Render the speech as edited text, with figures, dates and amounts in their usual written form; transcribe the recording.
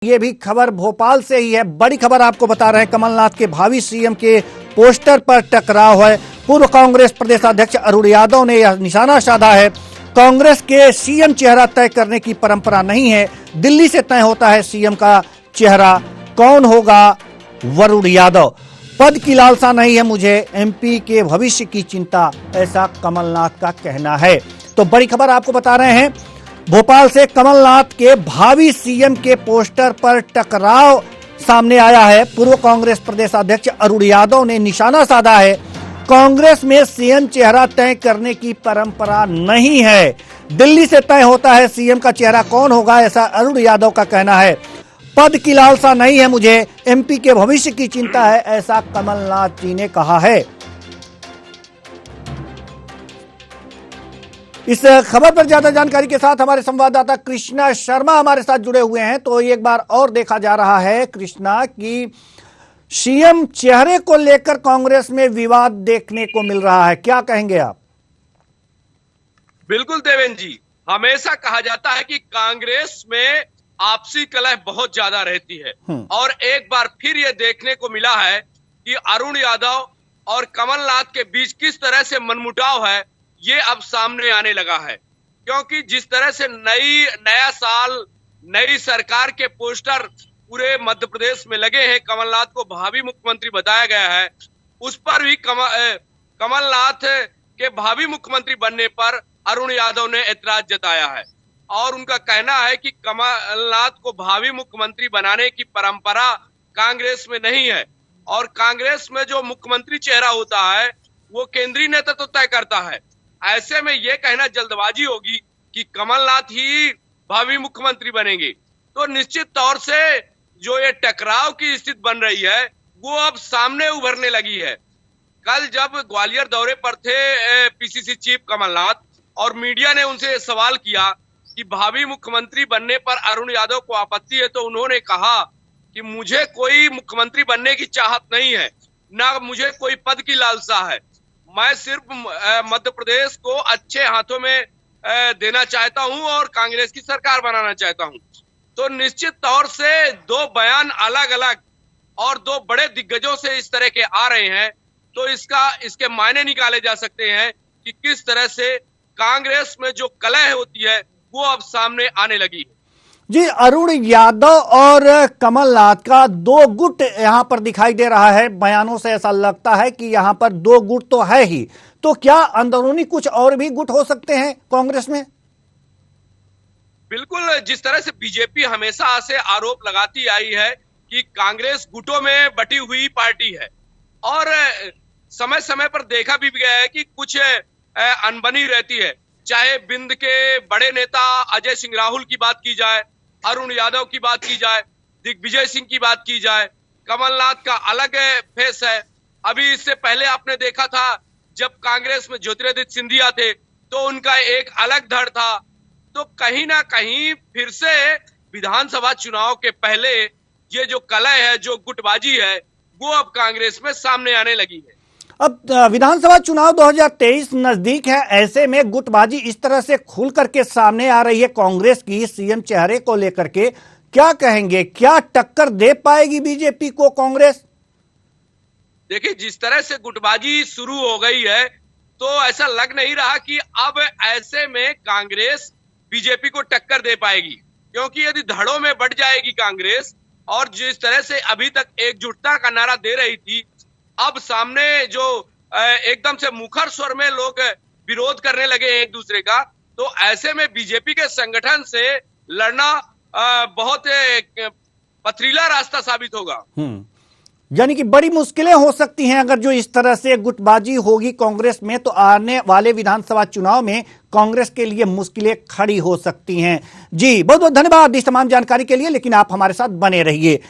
ये भी खबर भोपाल से ही है। बड़ी खबर आपको बता रहे हैं, कमलनाथ के भावी सीएम के पोस्टर पर टकराव है। पूर्व कांग्रेस प्रदेश अध्यक्ष अरुण यादव ने यह निशाना साधा है। कांग्रेस के सीएम चेहरा तय करने की परंपरा नहीं है, दिल्ली से तय होता है सीएम का चेहरा। कौन होगा? वरुण यादव। पद की लालसा नहीं है मुझे, एमपी के भविष्य की चिंता, ऐसा कमलनाथ का कहना है। तो बड़ी खबर आपको बता रहे हैं, भोपाल से कमलनाथ के भावी सीएम के पोस्टर पर टकराव सामने आया है। पूर्व कांग्रेस प्रदेश अध्यक्ष अरुण यादव ने निशाना साधा है। कांग्रेस में सीएम चेहरा तय करने की परंपरा नहीं है, दिल्ली से तय होता है सीएम का चेहरा कौन होगा, ऐसा अरुण यादव का कहना है। पद की लालसा नहीं है मुझे, एमपी के भविष्य की चिंता है, ऐसा कमलनाथ जी ने कहा है। इस खबर पर ज्यादा जानकारी के साथ हमारे संवाददाता कृष्णा शर्मा हमारे साथ जुड़े हुए हैं। तो एक बार और देखा जा रहा है कृष्णा कि सीएम चेहरे को लेकर कांग्रेस में विवाद देखने को मिल रहा है, क्या कहेंगे आप? बिल्कुल देवेंद्र जी, हमेशा कहा जाता है कि कांग्रेस में आपसी कलह बहुत ज्यादा रहती है और एक बार फिर ये देखने को मिला है कि अरुण यादव और कमलनाथ के बीच किस तरह से मनमुटाव है, ये अब सामने आने लगा है। क्योंकि जिस तरह से नया साल, नई सरकार के पोस्टर पूरे मध्य प्रदेश में लगे हैं, कमलनाथ को भावी मुख्यमंत्री बताया गया है, उस पर भी कमलनाथ के भावी मुख्यमंत्री बनने पर अरुण यादव ने ऐतराज जताया है और उनका कहना है कि कमलनाथ को भावी मुख्यमंत्री बनाने की परंपरा कांग्रेस में नहीं है और कांग्रेस में जो मुख्यमंत्री चेहरा होता है वो केंद्रीय नेतृत्व तय करता है। ऐसे में यह कहना जल्दबाजी होगी कि कमलनाथ ही भावी मुख्यमंत्री बनेंगे, तो निश्चित तौर से जो ये टकराव की स्थिति बन रही है वो अब सामने उभरने लगी है। कल जब ग्वालियर दौरे पर थे पीसीसी चीफ कमलनाथ और मीडिया ने उनसे सवाल किया कि भावी मुख्यमंत्री बनने पर अरुण यादव को आपत्ति है, तो उन्होंने कहा कि मुझे कोई मुख्यमंत्री बनने की चाहत नहीं है, ना मुझे कोई पद की लालसा है, मैं सिर्फ मध्य प्रदेश को अच्छे हाथों में देना चाहता हूं और कांग्रेस की सरकार बनाना चाहता हूं। तो निश्चित तौर से दो बयान अलग अलग और दो बड़े दिग्गजों से इस तरह के आ रहे हैं, तो इसके मायने निकाले जा सकते हैं कि किस तरह से कांग्रेस में जो कलह होती है वो अब सामने आने लगी है। जी, अरुण यादव और कमलनाथ का दो गुट यहां पर दिखाई दे रहा है। बयानों से ऐसा लगता है कि यहां पर दो गुट तो है ही, तो क्या अंदरूनी कुछ और भी गुट हो सकते हैं कांग्रेस में? बिल्कुल, जिस तरह से बीजेपी हमेशा से आरोप लगाती आई है कि कांग्रेस गुटों में बटी हुई पार्टी है और समय समय पर देखा भी गया है कि कुछ अनबनी रहती है। चाहे बिंद के बड़े नेता अजय सिंह राहुल की बात की जाए, अरुण यादव की बात की जाए, दिग्विजय सिंह की बात की जाए, कमलनाथ का अलग फेस है। अभी इससे पहले आपने देखा था जब कांग्रेस में ज्योतिरादित्य सिंधिया थे तो उनका एक अलग धड़ था। तो कहीं ना कहीं फिर से विधानसभा चुनाव के पहले ये जो कलह है, जो गुटबाजी है, वो अब कांग्रेस में सामने आने लगी है। अब विधानसभा चुनाव 2023 नजदीक है, ऐसे में गुटबाजी इस तरह से खुल करके सामने आ रही है कांग्रेस की सीएम चेहरे को लेकर के, क्या कहेंगे? क्या टक्कर दे पाएगी बीजेपी को कांग्रेस? देखिए, जिस तरह से गुटबाजी शुरू हो गई है तो ऐसा लग नहीं रहा कि अब ऐसे में कांग्रेस बीजेपी को टक्कर दे पाएगी, क्योंकि यदि धड़ों में बढ़ जाएगी कांग्रेस और जिस तरह से अभी तक एकजुटता का नारा दे रही थी, अब सामने जो एकदम से मुखर स्वर में लोग विरोध करने लगे हैं एक दूसरे का, तो ऐसे में बीजेपी के संगठन से लड़ना बहुत पथरीला रास्ता साबित होगा। यानी कि बड़ी मुश्किलें हो सकती हैं अगर जो इस तरह से गुटबाजी होगी कांग्रेस में, तो आने वाले विधानसभा चुनाव में कांग्रेस के लिए मुश्किलें खड़ी हो सकती हैं। जी, बहुत बहुत धन्यवाद इस तमाम जानकारी के लिए, लेकिन आप हमारे साथ बने रहिए।